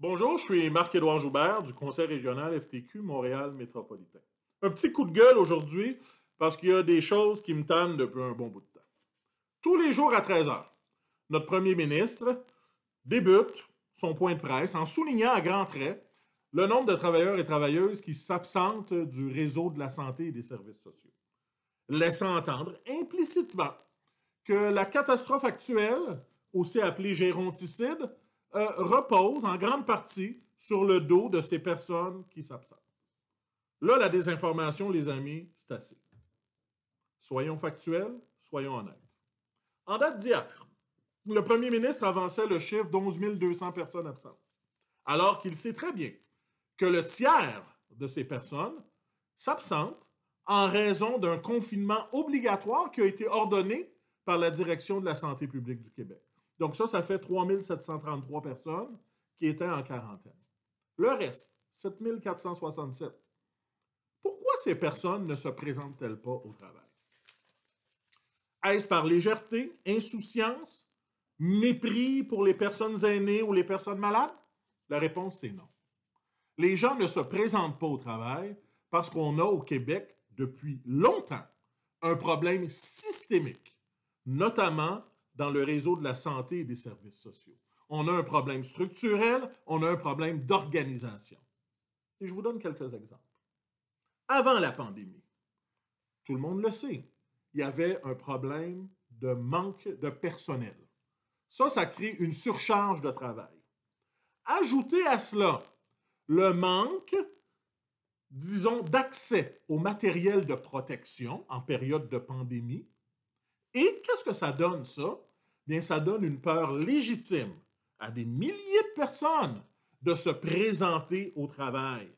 Bonjour, je suis Marc-Édouard Joubert du Conseil régional FTQ Montréal métropolitain. Un petit coup de gueule aujourd'hui parce qu'il y a des choses qui me tannent depuis un bon bout de temps. Tous les jours à 13 h, notre premier ministre débute son point de presse en soulignant à grands traits le nombre de travailleurs et travailleuses qui s'absentent du réseau de la santé et des services sociaux, laissant entendre implicitement que la catastrophe actuelle, aussi appelée géronticide, repose en grande partie sur le dos de ces personnes qui s'absentent. Là, la désinformation, les amis, c'est assez. Soyons factuels, soyons honnêtes. En date d'hier, le premier ministre avançait le chiffre d'11 200 personnes absentes, alors qu'il sait très bien que le tiers de ces personnes s'absentent en raison d'un confinement obligatoire qui a été ordonné par la Direction de la santé publique du Québec. Donc ça fait 3 733 personnes qui étaient en quarantaine. Le reste, 7 467. Pourquoi ces personnes ne se présentent-elles pas au travail? Est-ce par légèreté, insouciance, mépris pour les personnes aînées ou les personnes malades? La réponse, c'est non. Les gens ne se présentent pas au travail parce qu'on a au Québec, depuis longtemps, un problème systémique, notamment dans le réseau de la santé et des services sociaux. On a un problème structurel, on a un problème d'organisation. Et je vous donne quelques exemples. Avant la pandémie, tout le monde le sait, il y avait un problème de manque de personnel. Ça crée une surcharge de travail. Ajoutez à cela le manque, disons, d'accès au matériel de protection en période de pandémie. Et qu'est-ce que ça donne, ça? Bien, ça donne une peur légitime à des milliers de personnes de se présenter au travail.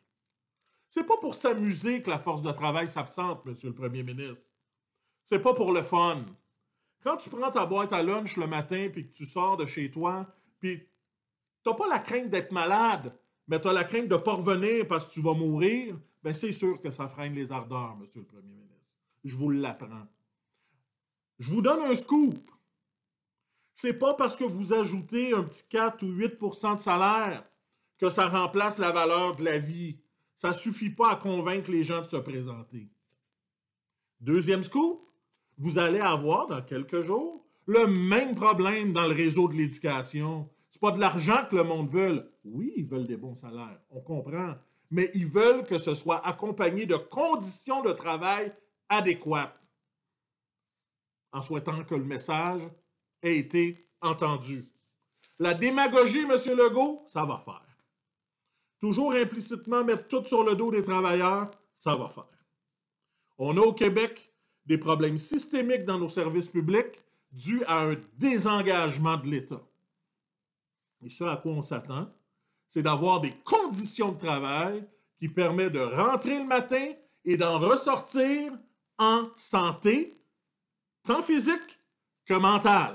C'est pas pour s'amuser que la force de travail s'absente, Monsieur le Premier ministre. C'est pas pour le fun. Quand tu prends ta boîte à lunch le matin puis que tu sors de chez toi, puis t'as pas la crainte d'être malade, mais tu as la crainte de ne pas revenir parce que tu vas mourir, bien c'est sûr que ça freine les ardeurs, Monsieur le Premier ministre. Je vous l'apprends. Je vous donne un scoop. C'est pas parce que vous ajoutez un petit 4 ou 8 de salaire que ça remplace la valeur de la vie. Ça suffit pas à convaincre les gens de se présenter. Deuxième scoop, vous allez avoir dans quelques jours le même problème dans le réseau de l'éducation. C'est pas de l'argent que le monde veut. Oui, ils veulent des bons salaires, on comprend, mais ils veulent que ce soit accompagné de conditions de travail adéquates, en souhaitant que le message ait été entendu. La démagogie, M. Legault, ça va faire. Toujours implicitement mettre tout sur le dos des travailleurs, ça va faire. On a au Québec des problèmes systémiques dans nos services publics dus à un désengagement de l'État. Et ce à quoi on s'attend, c'est d'avoir des conditions de travail qui permettent de rentrer le matin et d'en ressortir en santé, tant physique que mentale.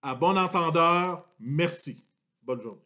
À bon entendeur, merci. Bonne journée.